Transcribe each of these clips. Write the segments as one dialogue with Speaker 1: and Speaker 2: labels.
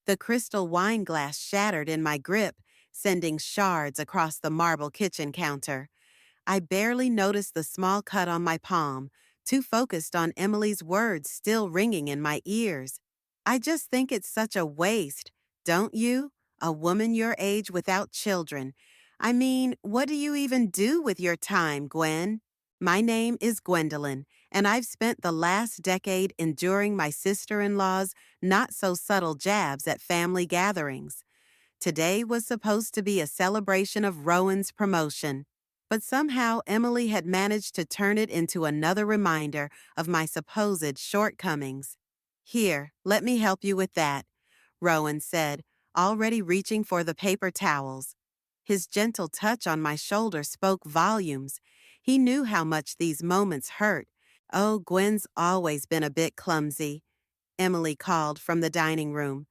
Speaker 1: The crystal wine glass shattered in my grip, sending shards across the marble kitchen counter. I barely noticed the small cut on my palm, too focused on Emily's words still ringing in my ears. I just think it's such a waste, don't you? A woman your age without children. I mean, what do you even do with your time, Gwen? My name is Gwendolyn, and I've spent the last decade enduring my sister-in-law's not-so-subtle jabs at family gatherings. Today was supposed to be a celebration of Rowan's promotion, but somehow Emily had managed to turn it into another reminder of my supposed shortcomings. Here, let me help you with that, Rowan said, already reaching for the paper towels. His gentle touch on my shoulder spoke volumes. He knew how much these moments hurt. Oh, Gwen's always been a bit clumsy, Emily called from the dining room.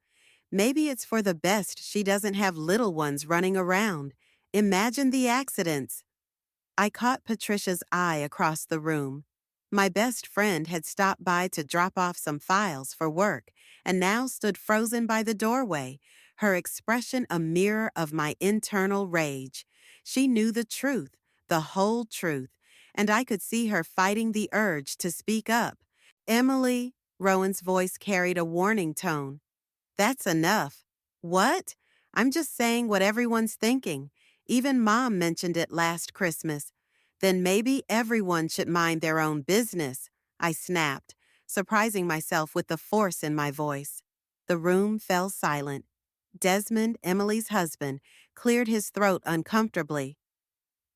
Speaker 1: Maybe it's for the best she doesn't have little ones running around. Imagine the accidents. I caught Patricia's eye across the room. My best friend had stopped by to drop off some files for work and now stood frozen by the doorway, her expression a mirror of my internal rage. She knew the truth, the whole truth, and I could see her fighting the urge to speak up. Emily, Rowan's voice carried a warning tone. That's enough. What? I'm just saying what everyone's thinking. Even Mom mentioned it last Christmas. Then maybe everyone should mind their own business, I snapped, surprising myself with the force in my voice. The room fell silent. Desmond, Emily's husband, cleared his throat uncomfortably.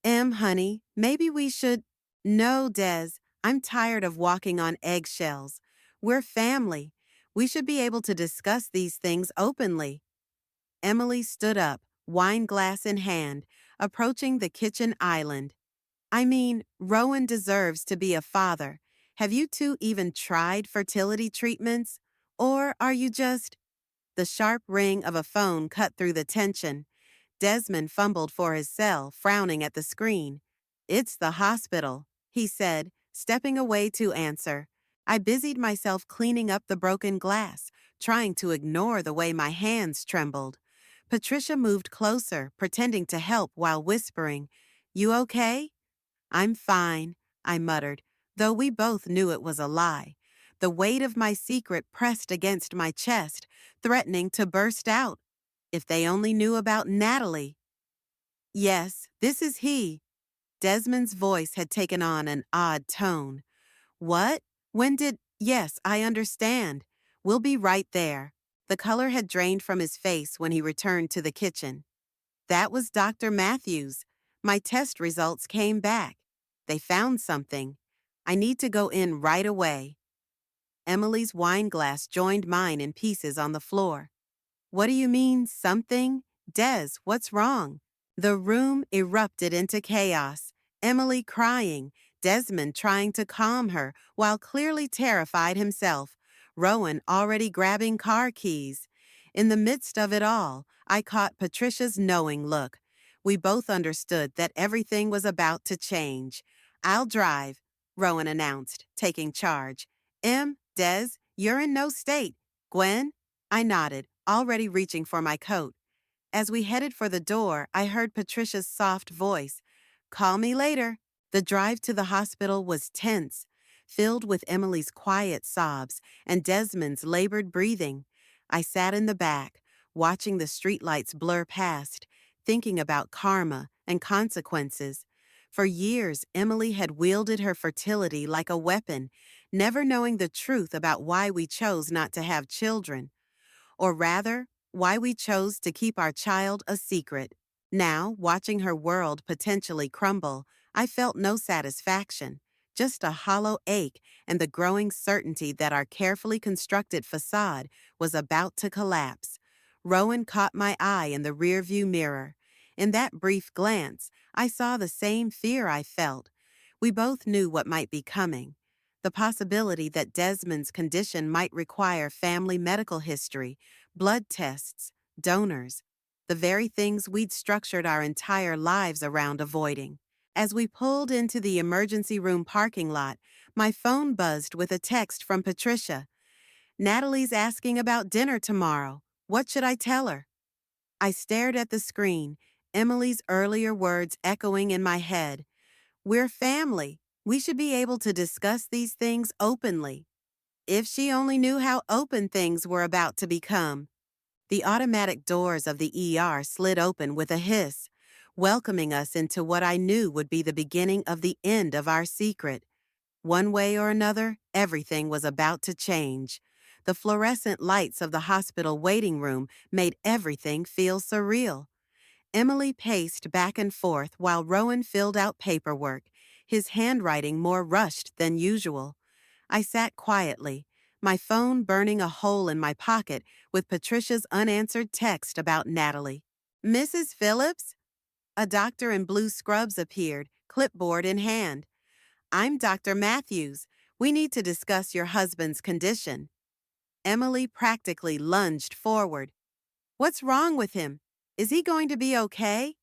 Speaker 1: Honey, maybe we should— No, Des, I'm tired of walking on eggshells. We're family. We should be able to discuss these things openly. Emily stood up, wine glass in hand, approaching the kitchen island. I mean, Rowan deserves to be a father. Have you two even tried fertility treatments? Or are you just— The sharp ring of a phone cut through the tension. Desmond fumbled for his cell, frowning at the screen. It's the hospital, he said, stepping away to answer. I busied myself cleaning up the broken glass, trying to ignore the way my hands trembled. Patricia moved closer, pretending to help while whispering, "You okay?" "I'm fine," I muttered, though we both knew it was a lie. The weight of my secret pressed against my chest, threatening to burst out. If they only knew about Natalie. "Yes, this is he." Desmond's voice had taken on an odd tone. "What? When did— Yes, I understand. We'll be right there." The color had drained from his face when he returned to the kitchen. "That was Dr. Matthews. My test results came back. They found something. I need to go in right away." Emily's wine glass joined mine in pieces on the floor. "What do you mean, something? Des, what's wrong?" The room erupted into chaos. Emily crying, Desmond trying to calm her while clearly terrified himself, Rowan already grabbing car keys. In the midst of it all, I caught Patricia's knowing look. We both understood that everything was about to change. "I'll drive," Rowan announced, taking charge. Des, you're in no state. Gwen?" I nodded, already reaching for my coat. As we headed for the door, I heard Patricia's soft voice. "Call me later." The drive to the hospital was tense, filled with Emily's quiet sobs and Desmond's labored breathing. I sat in the back, watching the streetlights blur past, thinking about karma and consequences. For years, Emily had wielded her fertility like a weapon, never knowing the truth about why we chose not to have children. Or rather, why we chose to keep our child a secret. Now, watching her world potentially crumble, I felt no satisfaction, just a hollow ache and the growing certainty that our carefully constructed facade was about to collapse. Rowan caught my eye in the rearview mirror. In that brief glance, I saw the same fear I felt. We both knew what might be coming. The possibility that Desmond's condition might require family medical history, blood tests, donors, the very things we'd structured our entire lives around avoiding. As we pulled into the emergency room parking lot, my phone buzzed with a text from Patricia. "Natalie's asking about dinner tomorrow. What should I tell her? I stared at the screen, Emily's earlier words echoing in my head. We're family. We should be able to discuss these things openly. If she only knew how open things were about to become. The automatic doors of the ER slid open with a hiss, welcoming us into what I knew would be the beginning of the end of our secret. One way or another, everything was about to change. The fluorescent lights of the hospital waiting room made everything feel surreal. Emily paced back and forth while Rowan filled out paperwork, his handwriting more rushed than usual. I sat quietly, my phone burning a hole in my pocket with Patricia's unanswered text about Natalie. Mrs. Phillips? A doctor in blue scrubs appeared, clipboard in hand. I'm Dr. Matthews. We need to discuss your husband's condition. Emily practically lunged forward. What's wrong with him? Is he going to be okay?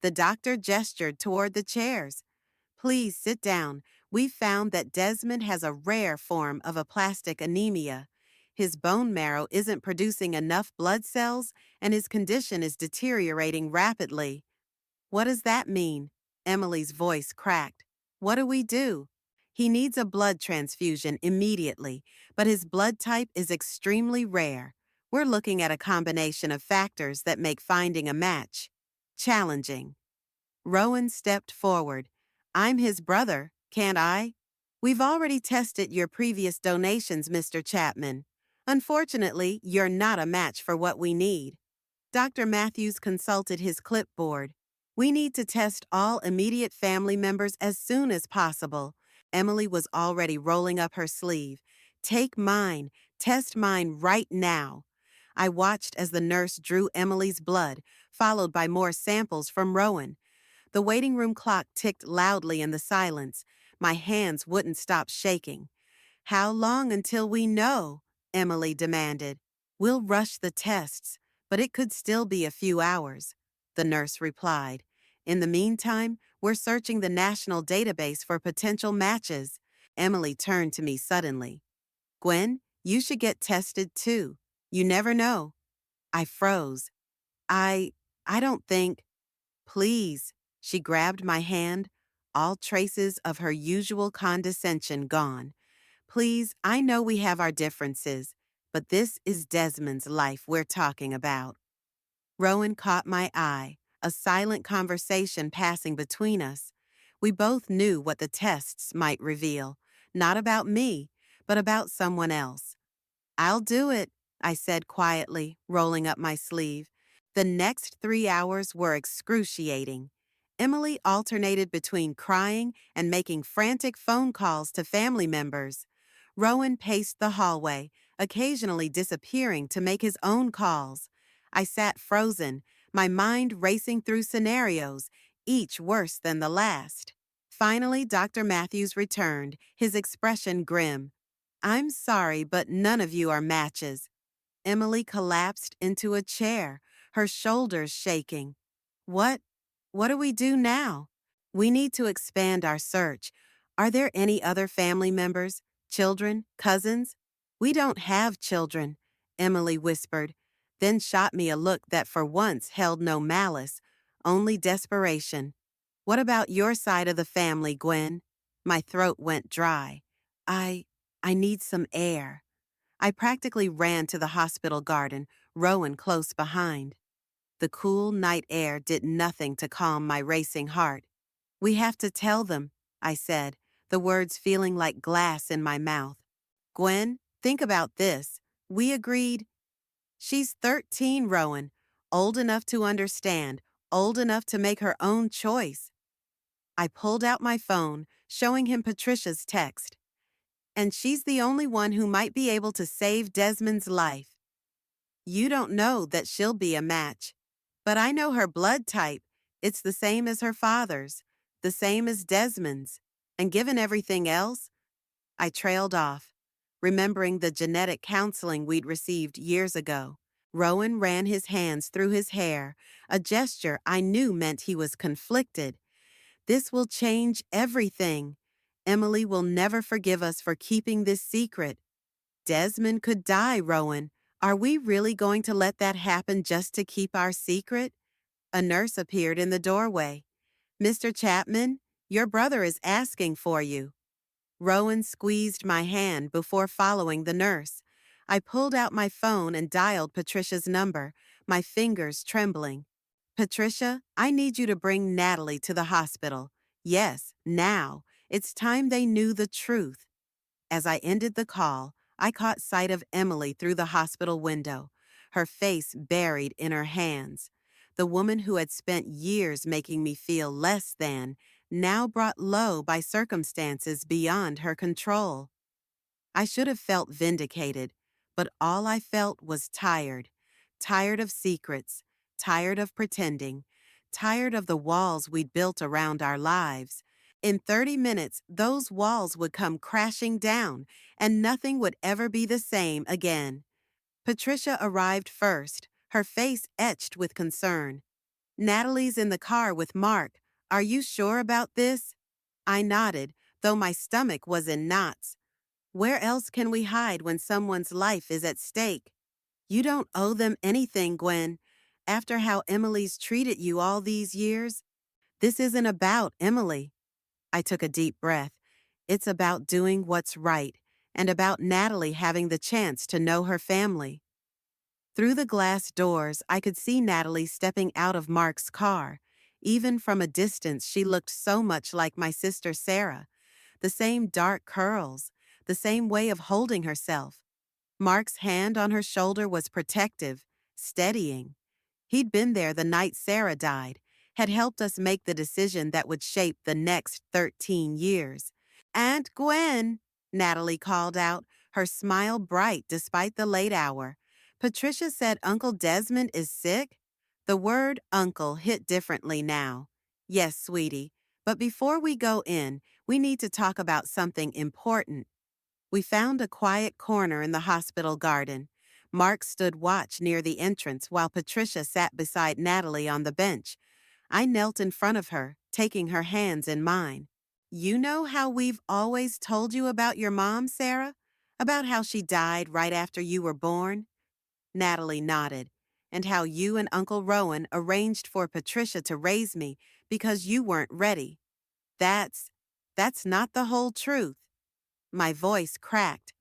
Speaker 1: The doctor gestured toward the chairs. Please sit down. We've found that Desmond has a rare form of aplastic anemia. His bone marrow isn't producing enough blood cells, and his condition is deteriorating rapidly. What does that mean? Emily's voice cracked. What do we do? He needs a blood transfusion immediately, but his blood type is extremely rare. We're looking at a combination of factors that make finding a match challenging. Rowan stepped forward. I'm his brother, can't I? We've already tested your previous donations, Mr. Chapman. Unfortunately, you're not a match for what we need. Dr. Matthews consulted his clipboard. We need to test all immediate family members as soon as possible. Emily was already rolling up her sleeve. Take mine. Test mine right now. I watched as the nurse drew Emily's blood, followed by more samples from Rowan. The waiting room clock ticked loudly in the silence. My hands wouldn't stop shaking. How long until we know? Emily demanded. We'll rush the tests, but it could still be a few hours, the nurse replied. In the meantime, we're searching the national database for potential matches. Emily turned to me suddenly. Gwen, you should get tested too. You never know. I froze. I don't think. Please. She grabbed my hand, all traces of her usual condescension gone. Please, I know we have our differences, but this is Desmond's life we're talking about. Rowan caught my eye, a silent conversation passing between us. We both knew what the tests might reveal, not about me, but about someone else. I'll do it, I said quietly, rolling up my sleeve. The next 3 hours were excruciating. Emily alternated between crying and making frantic phone calls to family members. Rowan paced the hallway, occasionally disappearing to make his own calls. I sat frozen, my mind racing through scenarios, each worse than the last. Finally, Dr. Matthews returned, his expression grim. I'm sorry, but none of you are matches. Emily collapsed into a chair, her shoulders shaking. What? What do we do now? We need to expand our search. Are there any other family members? Children? Cousins? We don't have children, Emily whispered, then shot me a look that for once held no malice, only desperation. What about your side of the family, Gwen? My throat went dry. I need some air. I practically ran to the hospital garden, Rowan close behind. The cool night air did nothing to calm my racing heart. We have to tell them, I said, the words feeling like glass in my mouth. Gwen, think about this. We agreed. She's 13, Rowan, old enough to understand, old enough to make her own choice. I pulled out my phone, showing him Patricia's text. And she's the only one who might be able to save Desmond's life. You don't know that she'll be a match. But I know her blood type. It's the same as her father's, the same as Desmond's. And given everything else, I trailed off, remembering the genetic counseling we'd received years ago. Rowan ran his hands through his hair, a gesture I knew meant he was conflicted. This will change everything. Emily will never forgive us for keeping this secret. Desmond could die, Rowan. Are we really going to let that happen just to keep our secret? A nurse appeared in the doorway. Mr. Chapman, your brother is asking for you. Rowan squeezed my hand before following the nurse. I pulled out my phone and dialed Patricia's number, my fingers trembling. Patricia, I need you to bring Natalie to the hospital. Yes, now. It's time they knew the truth. As I ended the call, I caught sight of Emily through the hospital window, her face buried in her hands. The woman who had spent years making me feel less than, now brought low by circumstances beyond her control. I should have felt vindicated, but all I felt was tired. Tired of secrets, tired of pretending, tired of the walls we'd built around our lives. In 30 minutes, those walls would come crashing down, and nothing would ever be the same again. Patricia arrived first, her face etched with concern. Natalie's in the car with Mark. Are you sure about this? I nodded, though my stomach was in knots. Where else can we hide when someone's life is at stake? You don't owe them anything, Gwen. After how Emily's treated you all these years, this isn't about Emily. I took a deep breath. It's about doing what's right, and about Natalie having the chance to know her family. Through the glass doors, I could see Natalie stepping out of Mark's car. Even from a distance, she looked so much like my sister Sarah. The same dark curls, the same way of holding herself. Mark's hand on her shoulder was protective, steadying. He'd been there the night Sarah died, had helped us make the decision that would shape the next 13 years. Aunt Gwen, Natalie called out, her smile bright despite the late hour. Patricia said Uncle Desmond is sick? The word uncle hit differently now. Yes, sweetie, but before we go in, we need to talk about something important. We found a quiet corner in the hospital garden. Mark stood watch near the entrance while Patricia sat beside Natalie on the bench. I knelt in front of her, taking her hands in mine. You know how we've always told you about your mom, Sarah? About how she died right after you were born? Natalie nodded. And how you and Uncle Rowan arranged for Patricia to raise me because you weren't ready. That's not the whole truth. My voice cracked.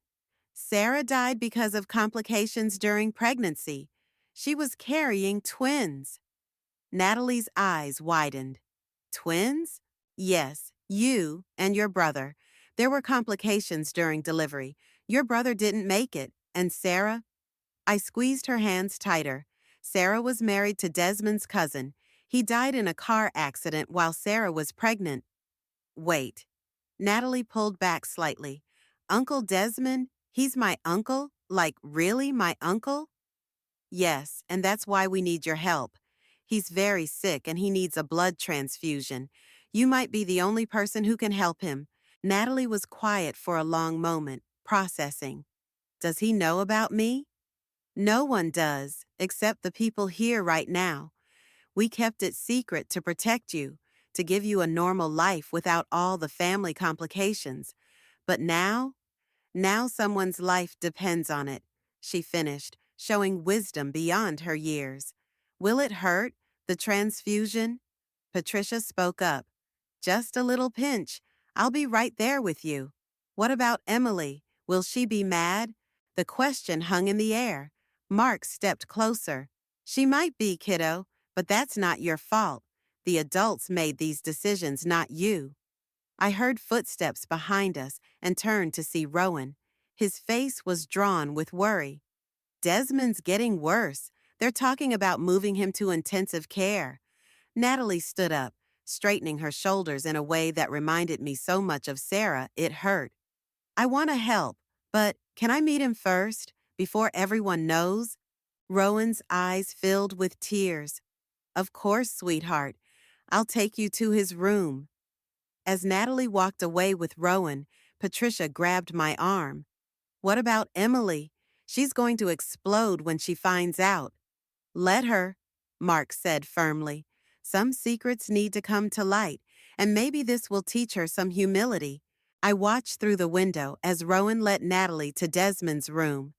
Speaker 1: Sarah died because of complications during pregnancy. She was carrying twins. Natalie's eyes widened. Twins? Yes, you and your brother. There were complications during delivery. Your brother didn't make it. And Sarah? I squeezed her hands tighter. Sarah was married to Desmond's cousin. He died in a car accident while Sarah was pregnant. Wait. Natalie pulled back slightly. Uncle Desmond? He's my uncle? Like, really my uncle? Yes, and that's why we need your help. He's very sick and he needs a blood transfusion. You might be the only person who can help him. Natalie was quiet for a long moment, processing. Does he know about me? No one does, except the people here right now. We kept it secret to protect you, to give you a normal life without all the family complications. But now someone's life depends on it, she finished, showing wisdom beyond her years. Will it hurt, the transfusion? Patricia spoke up. Just a little pinch. I'll be right there with you. What about Emily? Will she be mad? The question hung in the air. Mark stepped closer. She might be, kiddo, but that's not your fault. The adults made these decisions, not you. I heard footsteps behind us and turned to see Rowan. His face was drawn with worry. Desmond's getting worse. They're talking about moving him to intensive care. Natalie stood up, straightening her shoulders in a way that reminded me so much of Sarah, it hurt. I want to help, but can I meet him first, before everyone knows? Rowan's eyes filled with tears. Of course, sweetheart. I'll take you to his room. As Natalie walked away with Rowan, Patricia grabbed my arm. What about Emily? She's going to explode when she finds out. Let her, Mark said firmly. Some secrets need to come to light, and maybe this will teach her some humility. I watched through the window as Rowan led Natalie to Desmond's room.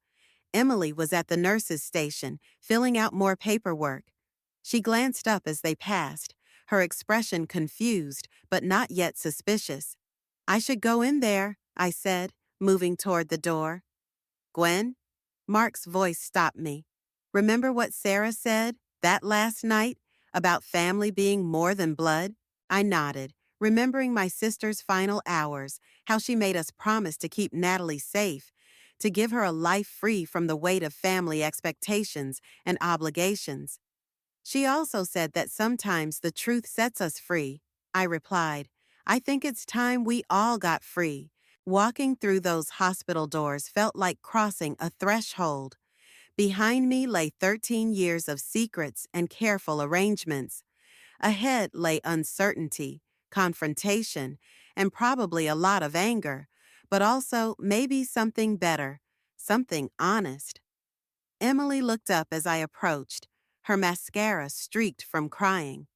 Speaker 1: Emily was at the nurse's station, filling out more paperwork. She glanced up as they passed, her expression confused but not yet suspicious. I should go in there, I said, moving toward the door. Gwen? Mark's voice stopped me. Remember what Sarah said that last night about family being more than blood? I nodded, remembering my sister's final hours, how she made us promise to keep Natalie safe, to give her a life free from the weight of family expectations and obligations. She also said that sometimes the truth sets us free. I replied, I think it's time we all got free. Walking through those hospital doors felt like crossing a threshold. Behind me lay 13 years of secrets and careful arrangements. Ahead lay uncertainty, confrontation, and probably a lot of anger, but also maybe something better, something honest. Emily looked up as I approached, her mascara streaked from crying.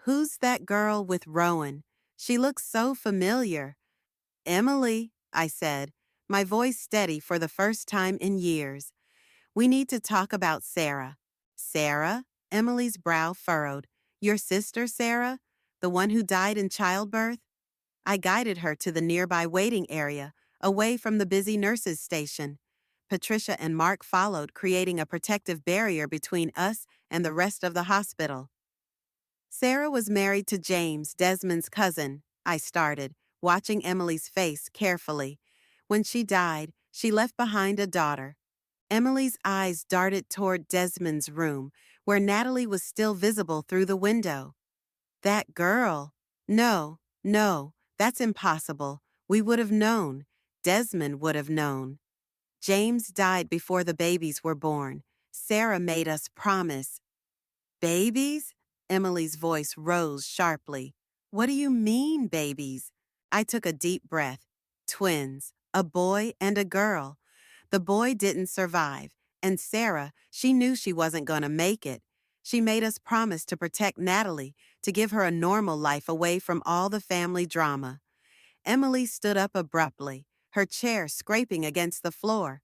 Speaker 1: Who's that girl with Rowan? She looks so familiar. Emily, I said, my voice steady for the first time in years. We need to talk about Sarah. Sarah? Emily's brow furrowed. Your sister, Sarah? The one who died in childbirth? I guided her to the nearby waiting area, away from the busy nurses' station. Patricia and Mark followed, creating a protective barrier between us and the rest of the hospital. Sarah was married to James, Desmond's cousin, I started, watching Emily's face carefully. When she died, she left behind a daughter. Emily's eyes darted toward Desmond's room, where Natalie was still visible through the window. That girl. No, no, that's impossible. We would have known. Desmond would have known. James died before the babies were born. Sarah made us promise. Babies? Emily's voice rose sharply. What do you mean, babies? I took a deep breath. Twins, a boy and a girl. The boy didn't survive, and Sarah, she knew she wasn't going to make it. She made us promise to protect Natalie, to give her a normal life away from all the family drama. Emily stood up abruptly, her chair scraping against the floor.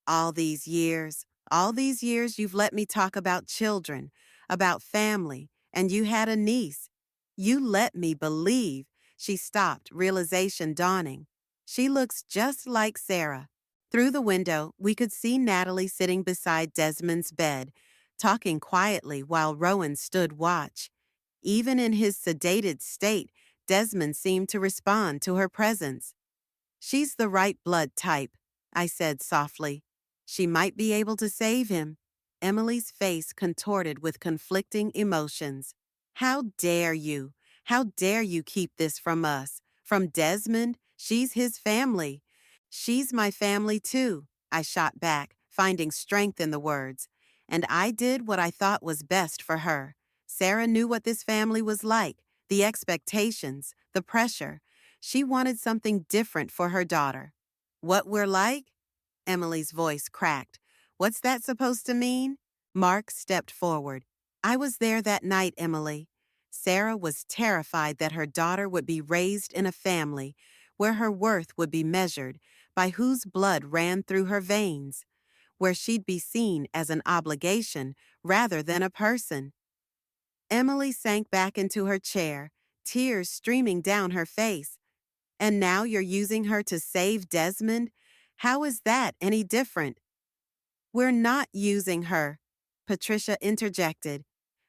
Speaker 1: All these years you've let me talk about children, about family, and you had a niece. You let me believe. She stopped, realization dawning. She looks just like Sarah. Through the window, we could see Natalie sitting beside Desmond's bed, talking quietly while Rowan stood watch. Even in his sedated state, Desmond seemed to respond to her presence. She's the right blood type, I said softly. She might be able to save him. Emily's face contorted with conflicting emotions. How dare you? How dare you keep this from us? From Desmond? She's his family. She's my family too, I shot back, finding strength in the words. And I did what I thought was best for her. Sarah knew what this family was like, the expectations, the pressure. She wanted something different for her daughter. What we're like? Emily's voice cracked. What's that supposed to mean? Mark stepped forward. I was there that night, Emily. Sarah was terrified that her daughter would be raised in a family where her worth would be measured by whose blood ran through her veins, where she'd be seen as an obligation rather than a person. Emily sank back into her chair, tears streaming down her face. And now you're using her to save Desmond? How is that any different? We're not using her, Patricia interjected.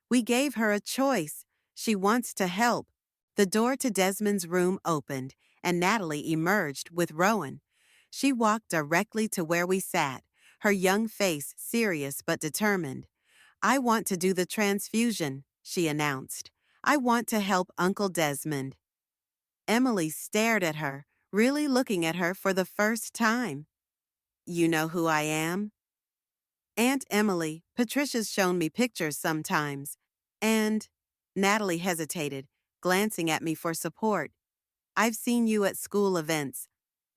Speaker 1: We gave her a choice. She wants to help. The door to Desmond's room opened, and Natalie emerged with Rowan. She walked directly to where we sat, her young face serious but determined. I want to do the transfusion, she announced. I want to help Uncle Desmond. Emily stared at her, really looking at her for the first time. You know who I am? Aunt Emily, Patricia's shown me pictures sometimes. And Natalie hesitated, glancing at me for support. I've seen you at school events.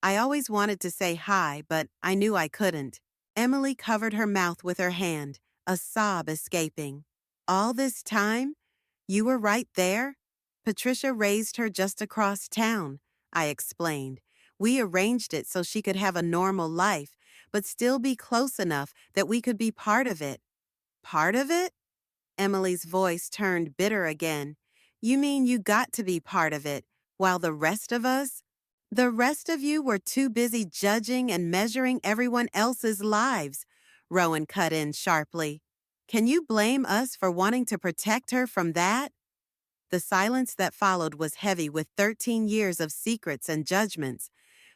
Speaker 1: I always wanted to say hi, but I knew I couldn't. Emily covered her mouth with her hand, a sob escaping. All this time? You were right there? Patricia raised her just across town, I explained. We arranged it so she could have a normal life, but still be close enough that we could be part of it. Part of it? Emily's voice turned bitter again. You mean you got to be part of it, while the rest of us? The rest of you were too busy judging and measuring everyone else's lives, Rowan cut in sharply. Can you blame us for wanting to protect her from that? The silence that followed was heavy with 13 years of secrets and judgments.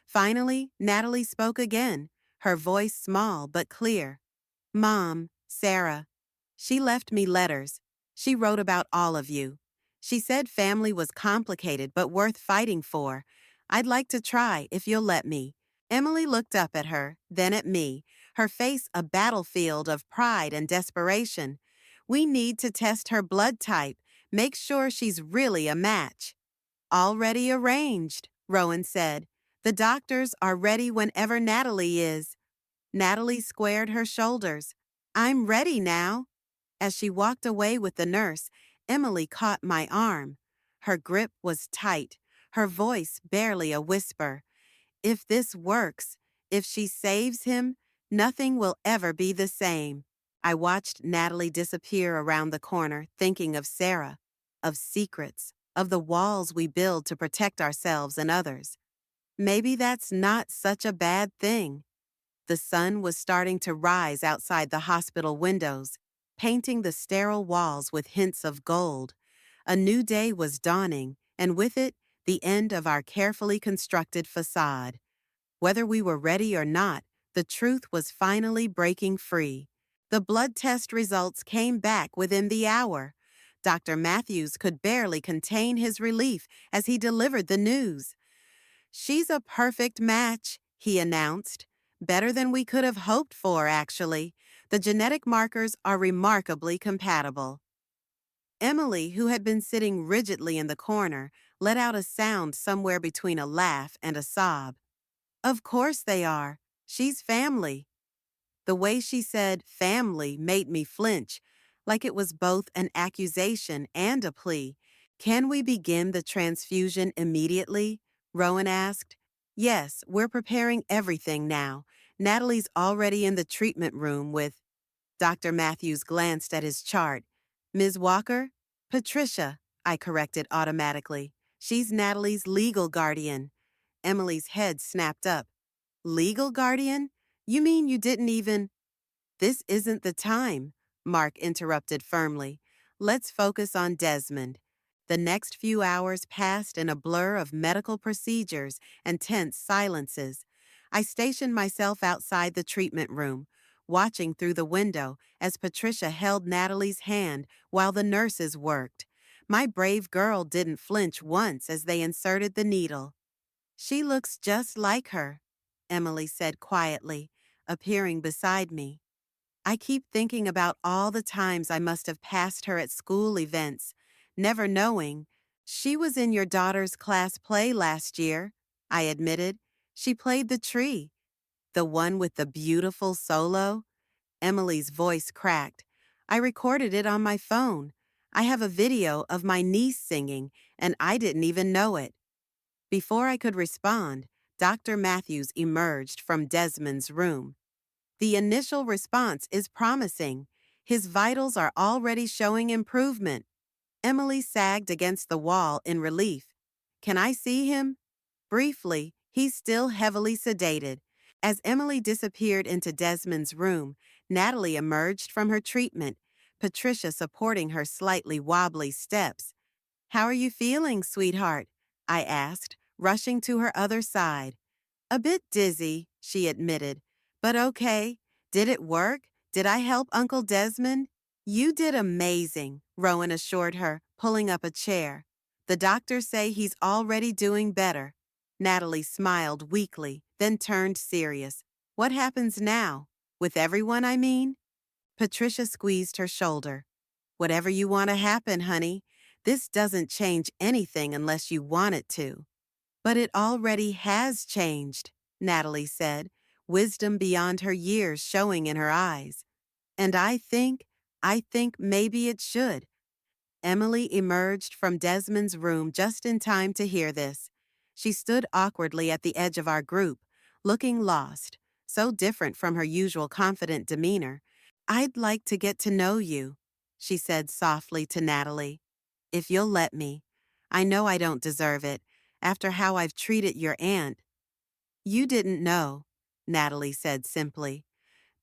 Speaker 1: Finally, Natalie spoke again, her voice small but clear. Mom, Sarah. She left me letters. She wrote about all of you. She said family was complicated but worth fighting for. I'd like to try if you'll let me. Emily looked up at her, then at me, her face a battlefield of pride and desperation. We need to test her blood type, make sure she's really a match. Already arranged, Rowan said. The doctors are ready whenever Natalie is. Natalie squared her shoulders. I'm ready now. As she walked away with the nurse, Emily caught my arm. Her grip was tight, her voice barely a whisper. If this works, if she saves him, nothing will ever be the same. I watched Natalie disappear around the corner, thinking of Sarah, of secrets, of the walls we build to protect ourselves and others. Maybe that's not such a bad thing. The sun was starting to rise outside the hospital windows, painting the sterile walls with hints of gold. A new day was dawning, and with it, the end of our carefully constructed facade. Whether we were ready or not, the truth was finally breaking free. The blood test results came back within the hour. Dr. Matthews could barely contain his relief as he delivered the news. She's a perfect match, he announced. Better than we could have hoped for, actually. The genetic markers are remarkably compatible. Emily, who had been sitting rigidly in the corner, let out a sound somewhere between a laugh and a sob. Of course they are. She's family. The way she said family made me flinch, like it was both an accusation and a plea. Can we begin the transfusion immediately? Rowan asked. Yes, we're preparing everything now. Natalie's already in the treatment room with... Dr. Matthews glanced at his chart. Ms. Walker? Patricia, I corrected automatically. She's Natalie's legal guardian. Emily's head snapped up. Legal guardian? You mean you didn't even... This isn't the time, Mark interrupted firmly. Let's focus on Desmond. The next few hours passed in a blur of medical procedures and tense silences. I stationed myself outside the treatment room, watching through the window as Patricia held Natalie's hand while the nurses worked. My brave girl didn't flinch once as they inserted the needle. She looks just like her, Emily said quietly, appearing beside me. I keep thinking about all the times I must have passed her at school events, never knowing. She was in your daughter's class play last year, I admitted. She played the tree. The one with the beautiful solo? Emily's voice cracked. I recorded it on my phone. I have a video of my niece singing, and I didn't even know it. Before I could respond, Dr. Matthews emerged from Desmond's room. The initial response is promising. His vitals are already showing improvement. Emily sagged against the wall in relief. Can I see him? Briefly, he's still heavily sedated. As Emily disappeared into Desmond's room, Natalie emerged from her treatment, Patricia supporting her slightly wobbly steps. How are you feeling, sweetheart? I asked, rushing to her other side. A bit dizzy, she admitted. But okay. Did it work? Did I help Uncle Desmond? You did amazing, Rowan assured her, pulling up a chair. The doctors say he's already doing better. Natalie smiled weakly, then turned serious. What happens now? With everyone, I mean? Patricia squeezed her shoulder. Whatever you want to happen, honey. This doesn't change anything unless you want it to. But it already has changed, Natalie said, wisdom beyond her years showing in her eyes. And I think maybe it should. Emily emerged from Desmond's room just in time to hear this. She stood awkwardly at the edge of our group, looking lost. so different from her usual confident demeanor. "I'd like to get to know you," she said softly to Natalie. "If you'll let me. I know I don't deserve it, after how I've treated your aunt." "You didn't know," Natalie said simply.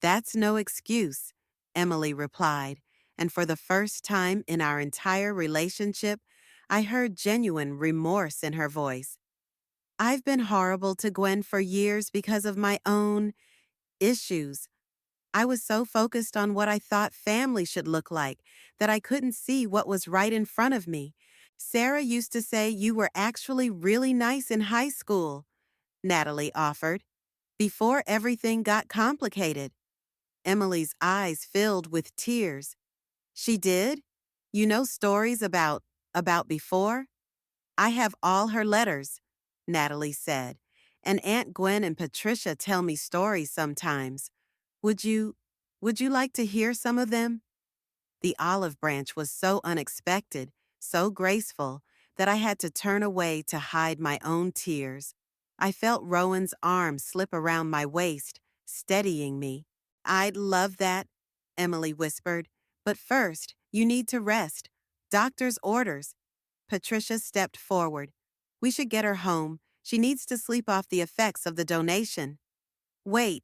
Speaker 1: "That's no excuse," Emily replied, and for the first time in our entire relationship, I heard genuine remorse in her voice. "I've been horrible to Gwen for years because of my own issues. I was so focused on what I thought family should look like that I couldn't see what was right in front of me. Sarah used to say you were actually really nice in high school," Natalie offered, "before everything got complicated." Emily's eyes filled with tears. "She did? You know stories about before?" "I have all her letters," Natalie said, "and Aunt Gwen and Patricia tell me stories sometimes. Would you, would you like to hear some of them?" The olive branch was so unexpected, so graceful, that I had to turn away to hide my own tears. I felt Rowan's arm slip around my waist, steadying me. "I'd love that," Emily whispered. "But first, you need to rest. Doctor's orders." Patricia stepped forward. "We should get her home. She needs to sleep off the effects of the donation." "Wait,"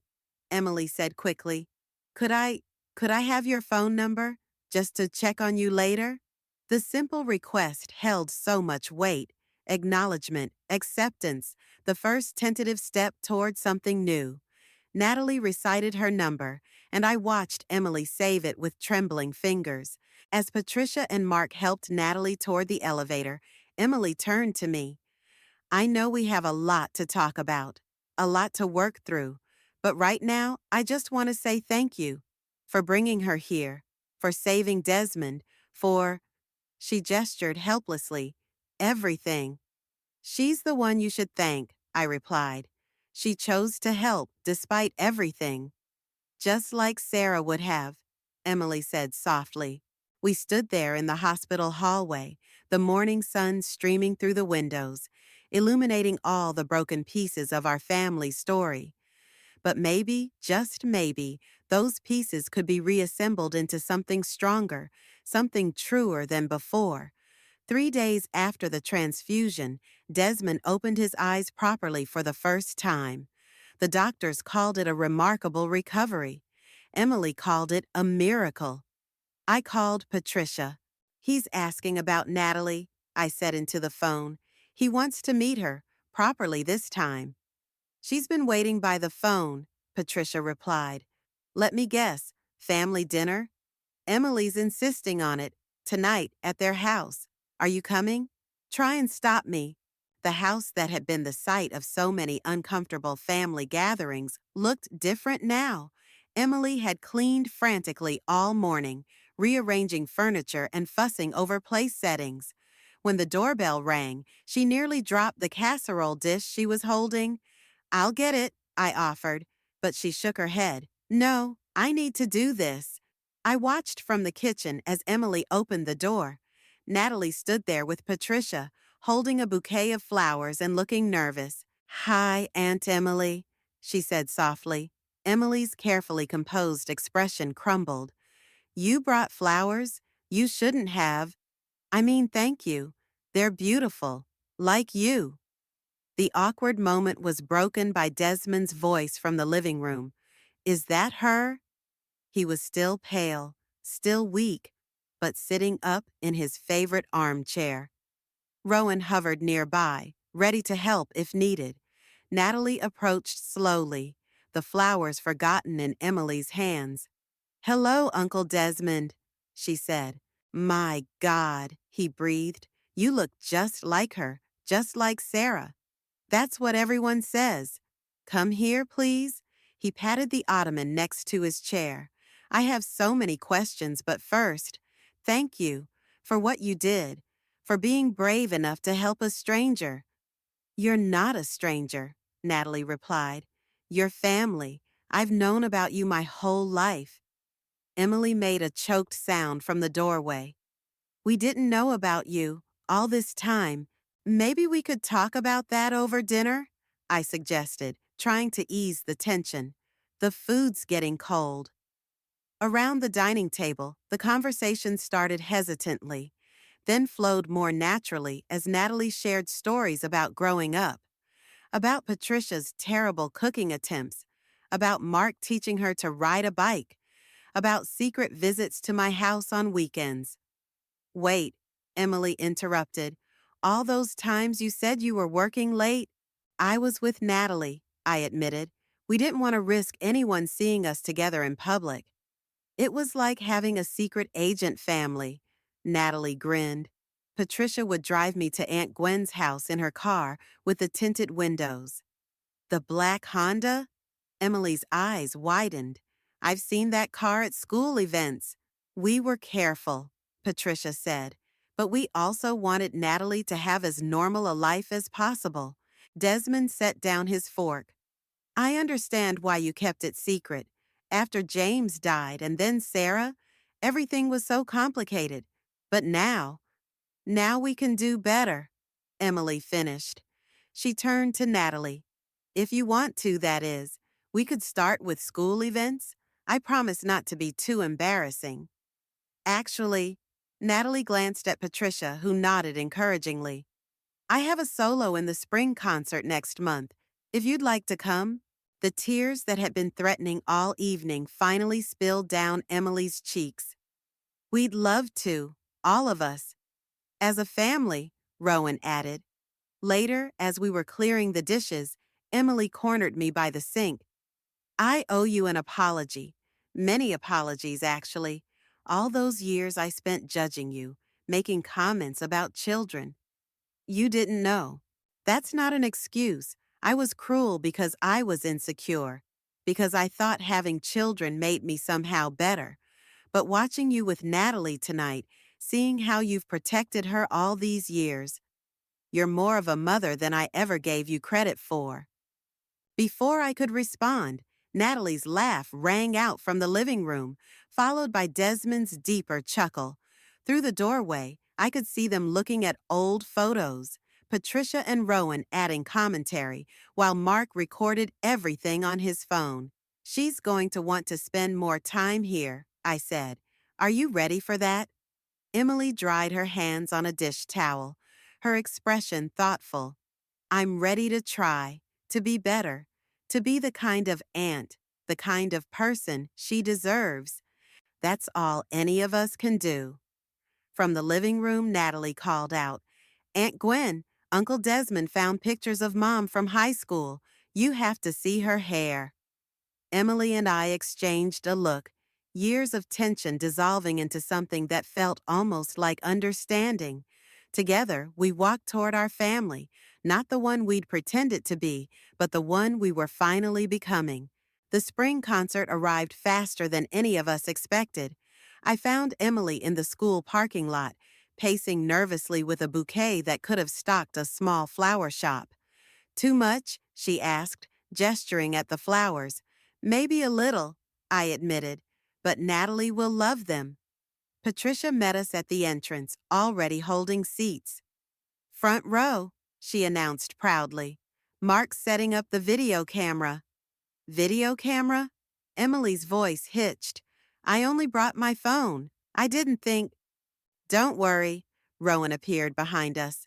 Speaker 1: Emily said quickly. Could I, could I have your phone number, just to check on you later?" The simple request held so much weight. Acknowledgement, acceptance, the first tentative step toward something new. Natalie recited her number, and I watched Emily save it with trembling fingers. As Patricia and Mark helped Natalie toward the elevator, Emily turned to me. "I know we have a lot to talk about, a lot to work through, but right now, I just want to say thank you for bringing her here, for saving Desmond, for—" She gestured helplessly. "Everything." "She's the one you should thank," I replied. "She chose to help despite everything." "Just like Sarah would have," Emily said softly. We stood there in the hospital hallway, the morning sun streaming through the windows, illuminating all the broken pieces of our family story. But maybe, just maybe, those pieces could be reassembled into something stronger, something truer than before. 3 days after the transfusion, Desmond opened his eyes properly for the first time. The doctors called it a remarkable recovery. Emily called it a miracle. I called Patricia. "He's asking about Natalie," I said into the phone. "He wants to meet her, properly this time." "She's been waiting by the phone," Patricia replied. "Let me guess, family dinner? Emily's insisting on it, tonight at their house. Are you coming? Try and stop me." The house that had been the site of so many uncomfortable family gatherings looked different now. Emily had cleaned frantically all morning, rearranging furniture and fussing over place settings. When the doorbell rang, she nearly dropped the casserole dish she was holding. "I'll get it," I offered, but she shook her head. "No, I need to do this." I watched from the kitchen as Emily opened the door. Natalie stood there with Patricia, holding a bouquet of flowers and looking nervous. "Hi, Aunt Emily," she said softly. Emily's carefully composed expression crumbled. "You brought flowers? You shouldn't have. I mean, thank you. They're beautiful. Like you." The awkward moment was broken by Desmond's voice from the living room. "Is that her?" He was still pale, still weak, but sitting up in his favorite armchair. Rowan hovered nearby, ready to help if needed. Natalie approached slowly, the flowers forgotten in Emily's hands. "Hello, Uncle Desmond," she said. "My God," he breathed. "You look just like her, just like Sarah." "That's what everyone says." "Come here, please." He patted the ottoman next to his chair. "I have so many questions, but first, thank you for what you did, for being brave enough to help a stranger." "You're not a stranger," Natalie replied. "You're family. I've known about you my whole life." Emily made a choked sound from the doorway. "We didn't know about you all this time. Maybe we could talk about that over dinner?" I suggested, trying to ease the tension. The food's getting cold. Around the dining table, the conversation started hesitantly, then flowed more naturally as Natalie shared stories about growing up, about Patricia's terrible cooking attempts, about Mark teaching her to ride a bike, about secret visits to my house on weekends. Wait, Emily interrupted. All those times you said you were working late? I was with Natalie, I admitted. We didn't want to risk anyone seeing us together in public. It was like having a secret agent family. Natalie grinned. Patricia would drive me to Aunt Gwen's house in her car with the tinted windows. The black Honda? Emily's eyes widened. I've seen that car at school events. We were careful, Patricia said, but we also wanted Natalie to have as normal a life as possible. Desmond set down his fork. I understand why you kept it secret. After James died and then Sarah, everything was so complicated. But now we can do better, Emily finished. She turned to Natalie. If you want to, that is. We could start with school events. I promise not to be too embarrassing. Actually, Natalie glanced at Patricia, who nodded encouragingly. I have a solo in the spring concert next month. If you'd like to come. The tears that had been threatening all evening finally spilled down Emily's cheeks. We'd love to, all of us. As a family, Rowan added. Later, as we were clearing the dishes, Emily cornered me by the sink. I owe you an apology. Many apologies, actually. All those years I spent judging you, making comments about children. You didn't know. That's not an excuse. I was cruel because I was insecure, because I thought having children made me somehow better. But watching you with Natalie tonight, seeing how you've protected her all these years, you're more of a mother than I ever gave you credit for. Before I could respond, Natalie's laugh rang out from the living room, followed by Desmond's deeper chuckle. Through the doorway, I could see them looking at old photos, Patricia and Rowan adding commentary, while Mark recorded everything on his phone. She's going to want to spend more time here, I said. Are you ready for that? Emily dried her hands on a dish towel, her expression thoughtful. I'm ready to try, to be better, to be the kind of aunt, the kind of person she deserves. That's all any of us can do. From the living room, Natalie called out, Aunt Gwen, Uncle Desmond found pictures of Mom from high school. You have to see her hair. Emily and I exchanged a look, years of tension dissolving into something that felt almost like understanding. Together, we walked toward our family, not the one we'd pretended to be, but the one we were finally becoming. The spring concert arrived faster than any of us expected. I found Emily in the school parking lot, pacing nervously with a bouquet that could have stocked a small flower shop. Too much? She asked, gesturing at the flowers. Maybe a little, I admitted, but Natalie will love them. Patricia met us at the entrance, already holding seats. Front row, she announced proudly. Mark's setting up the video camera. Video camera? Emily's voice hitched. I only brought my phone. I didn't think. Don't worry, Rowan appeared behind us.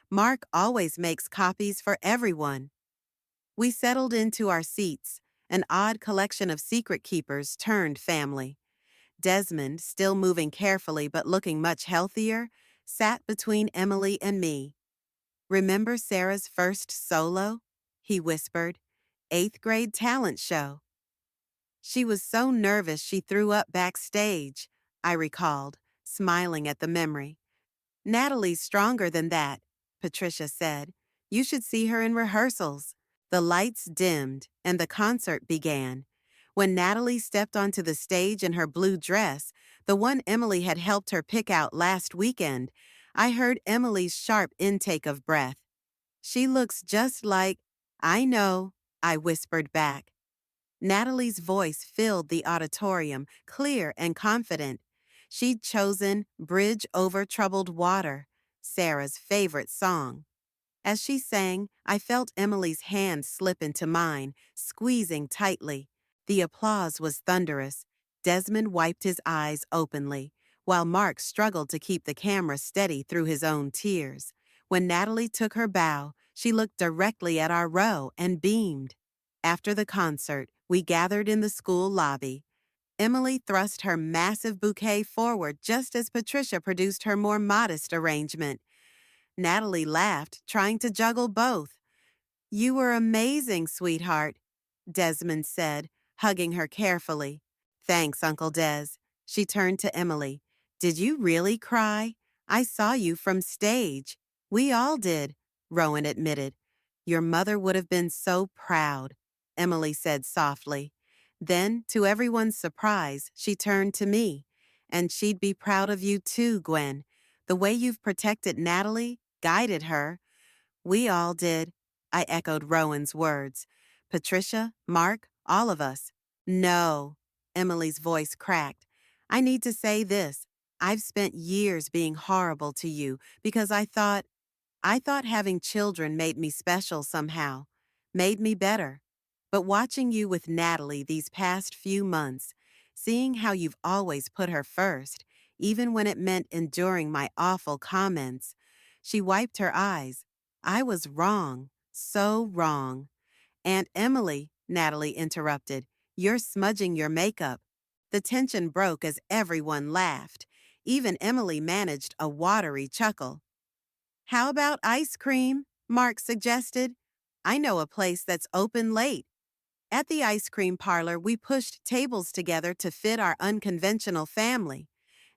Speaker 1: Mark always makes copies for everyone. We settled into our seats. An odd collection of secret keepers turned family. Desmond, still moving carefully but looking much healthier, sat between Emily and me. Remember Sarah's first solo? He whispered. 8th grade talent show. She was so nervous she threw up backstage, I recalled, smiling at the memory. Natalie's stronger than that, Patricia said. You should see her in rehearsals. The lights dimmed, and the concert began. When Natalie stepped onto the stage in her blue dress, the one Emily had helped her pick out last weekend, I heard Emily's sharp intake of breath. She looks just like, I know, I whispered back. Natalie's voice filled the auditorium, clear and confident. She'd chosen Bridge Over Troubled Water, Sarah's favorite song. As she sang, I felt Emily's hand slip into mine, squeezing tightly. The applause was thunderous. Desmond wiped his eyes openly, while Mark struggled to keep the camera steady through his own tears. When Natalie took her bow, she looked directly at our row and beamed. After the concert, we gathered in the school lobby. Emily thrust her massive bouquet forward just as Patricia produced her more modest arrangement. Natalie laughed, trying to juggle both. "You were amazing, sweetheart," Desmond said, hugging her carefully. "Thanks, Uncle Des." She turned to Emily. "Did you really cry? I saw you from stage." "We all did," Rowan admitted. "Your mother would have been so proud," Emily said softly. Then, to everyone's surprise, she turned to me. "And she'd be proud of you too, Gwen. The way you've protected Natalie, guided her." "We all did," I echoed Rowan's words. "Patricia, Mark, all of us." "No," Emily's voice cracked. "I need to say this. I've spent years being horrible to you because I thought having children made me special somehow, made me better. But watching you with Natalie these past few months, seeing how you've always put her first, even when it meant enduring my awful comments." She wiped her eyes. "I was wrong, so wrong." "Aunt Emily," Natalie interrupted, "you're smudging your makeup." The tension broke as everyone laughed. Even Emily managed a watery chuckle. "How about ice cream?" Mark suggested. "I know a place that's open late." At the ice cream parlor, we pushed tables together to fit our unconventional family.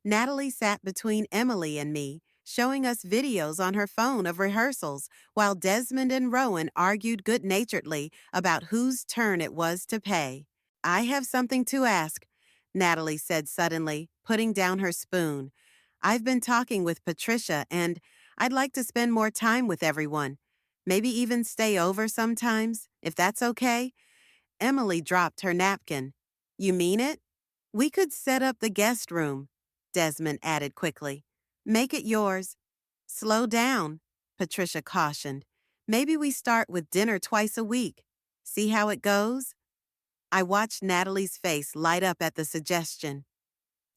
Speaker 1: Natalie sat between Emily and me, showing us videos on her phone of rehearsals, while Desmond and Rowan argued good-naturedly about whose turn it was to pay. "I have something to ask," Natalie said suddenly, putting down her spoon. "I've been talking with Patricia, and I'd like to spend more time with everyone. Maybe even stay over sometimes, if that's okay." Emily dropped her napkin. "You mean it?" "We could set up the guest room," Desmond added quickly. "Make it yours." "Slow down," Patricia cautioned. "Maybe we start with dinner twice a week. See how it goes?" I watched Natalie's face light up at the suggestion.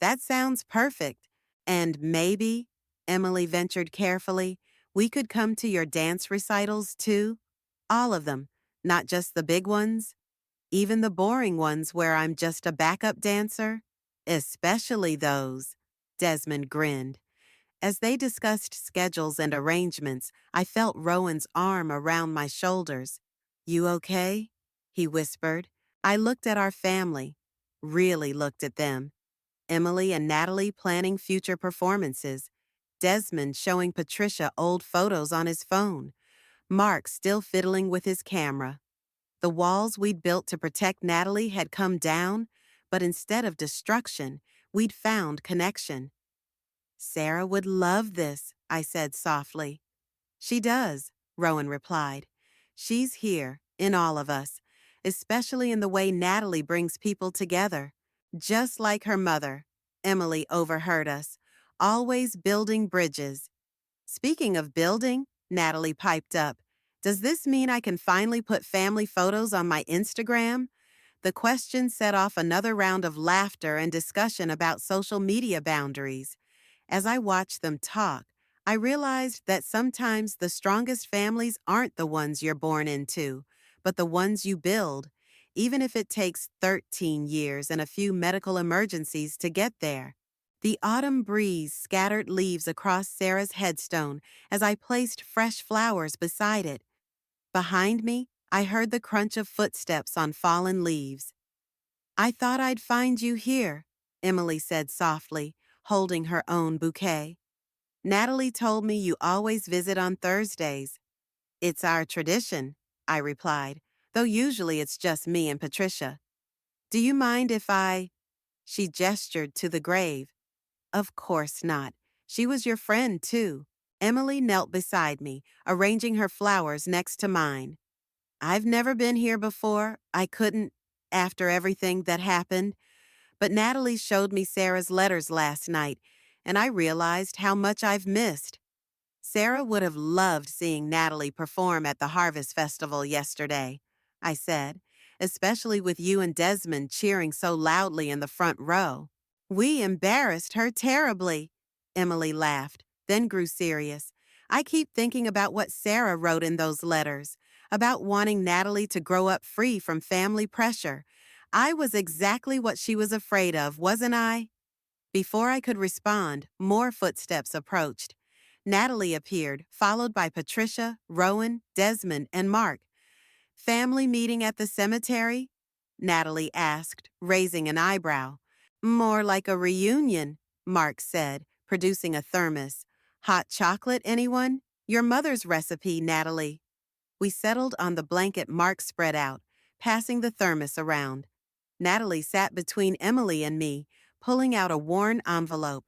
Speaker 1: "That sounds perfect. And maybe," Emily ventured carefully, "we could come to your dance recitals too? All of them, not just the big ones. Even the boring ones where I'm just a backup dancer? Especially those." Desmond grinned. As they discussed schedules and arrangements, I felt Rowan's arm around my shoulders. "You okay?" he whispered. I looked at our family, really looked at them. Emily and Natalie planning future performances. Desmond showing Patricia old photos on his phone. Mark still fiddling with his camera. The walls we'd built to protect Natalie had come down, but instead of destruction, we'd found connection. "Sarah would love this," I said softly. "She does," Rowan replied. "She's here, in all of us, especially in the way Natalie brings people together. Just like her mother," Emily overheard us, "always building bridges." "Speaking of building," Natalie piped up, "does this mean I can finally put family photos on my Instagram?" The question set off another round of laughter and discussion about social media boundaries. As I watched them talk, I realized that sometimes the strongest families aren't the ones you're born into, but the ones you build, even if it takes 13 years and a few medical emergencies to get there. The autumn breeze scattered leaves across Sarah's headstone as I placed fresh flowers beside it. Behind me, I heard the crunch of footsteps on fallen leaves. "I thought I'd find you here," Emily said softly, holding her own bouquet. "Natalie told me you always visit on Thursdays." "It's our tradition," I replied, "though usually it's just me and Patricia. Do you mind if I—" She gestured to the grave. "Of course not. She was your friend, too." Emily knelt beside me, arranging her flowers next to mine. "I've never been here before. I couldn't, after everything that happened. But Natalie showed me Sarah's letters last night, and I realized how much I've missed." "Sarah would have loved seeing Natalie perform at the Harvest Festival yesterday," I said. especially with you and Desmond cheering so loudly in the front row. We embarrassed her terribly. Emily laughed, then grew serious. I keep thinking about what Sarah wrote in those letters, about wanting Natalie to grow up free from family pressure. I was exactly what she was afraid of, wasn't I? Before I could respond, more footsteps approached. Natalie appeared, followed by Patricia, Rowan, Desmond, and Mark. Family meeting at the cemetery? Natalie asked, raising an eyebrow. More like a reunion, Mark said, producing a thermos. Hot chocolate, anyone? Your mother's recipe, Natalie. We settled on the blanket Mark spread out, passing the thermos around. Natalie sat between Emily and me, pulling out a worn envelope.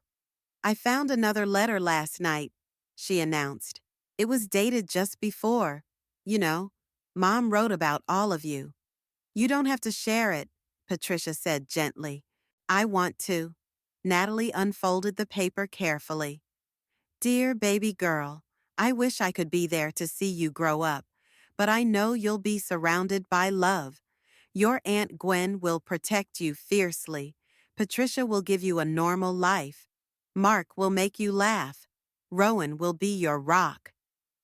Speaker 1: I found another letter last night, she announced. It was dated just before. You know, Mom wrote about all of you. You don't have to share it, Patricia said gently. I want to. Natalie unfolded the paper carefully. Dear baby girl, I wish I could be there to see you grow up, but I know you'll be surrounded by love. Your Aunt Gwen will protect you fiercely. Patricia will give you a normal life. Mark will make you laugh. Rowan will be your rock.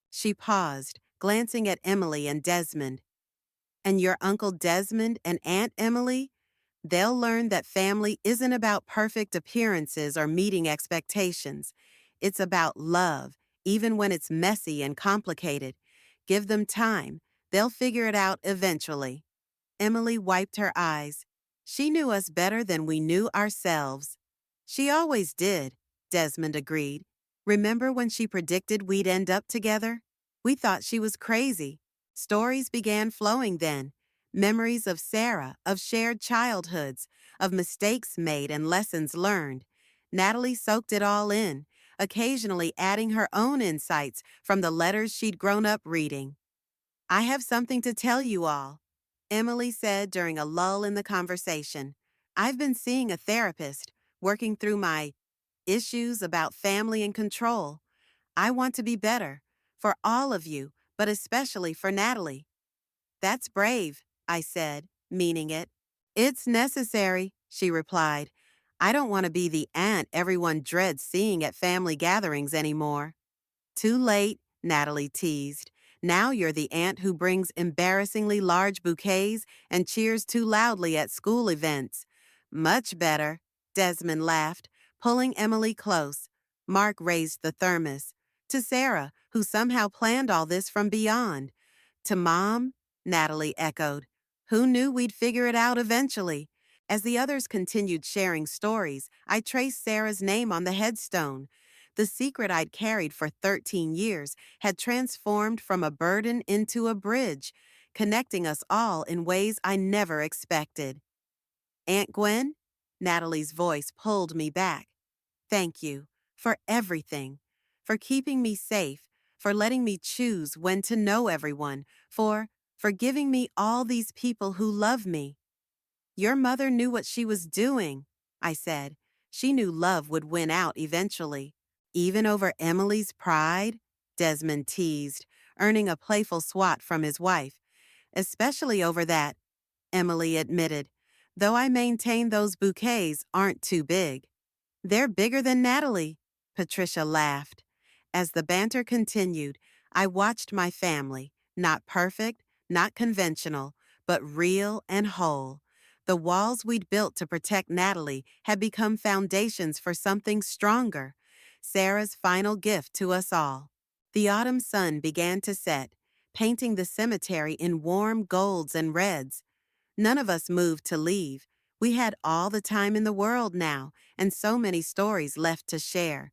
Speaker 1: She paused, glancing at Emily and Desmond. And your Uncle Desmond and Aunt Emily? They'll learn that family isn't about perfect appearances or meeting expectations. It's about love, even when it's messy and complicated. Give them time. They'll figure it out eventually. Emily wiped her eyes. She knew us better than we knew ourselves. She always did, Desmond agreed. Remember when she predicted we'd end up together? We thought she was crazy. Stories began flowing then. Memories of Sarah, of shared childhoods, of mistakes made and lessons learned. Natalie soaked it all in, occasionally adding her own insights from the letters she'd grown up reading. I have something to tell you all, Emily said during a lull in the conversation. I've been seeing a therapist, working through my issues about family and control. I want to be better, for all of you, but especially for Natalie. That's brave, I said, meaning it. It's necessary, she replied. I don't want to be the aunt everyone dreads seeing at family gatherings anymore. Too late, Natalie teased. Now you're the aunt who brings embarrassingly large bouquets and cheers too loudly at school events. Much better, Desmond laughed, pulling Emily close. Mark raised the thermos. To Sarah, who somehow planned all this from beyond. To Mom? Natalie echoed. Who knew we'd figure it out eventually? As the others continued sharing stories, I traced Sarah's name on the headstone. The secret I'd carried for 13 years had transformed from a burden into a bridge, connecting us all in ways I never expected. Aunt Gwen? Natalie's voice pulled me back. Thank you for everything, for keeping me safe, for letting me choose when to know everyone, for giving me all these people who love me. Your mother knew what she was doing, I said. She knew love would win out eventually. Even over Emily's pride? Desmond teased, earning a playful swat from his wife. Especially over that, Emily admitted, though I maintain those bouquets aren't too big. They're bigger than Natalie, Patricia laughed. As the banter continued, I watched my family, not perfect, not conventional, but real and whole. The walls we'd built to protect Natalie had become foundations for something stronger, Sarah's final gift to us all. The autumn sun began to set, painting the cemetery in warm golds and reds. None of us moved to leave. We had all the time in the world now, and so many stories left to share.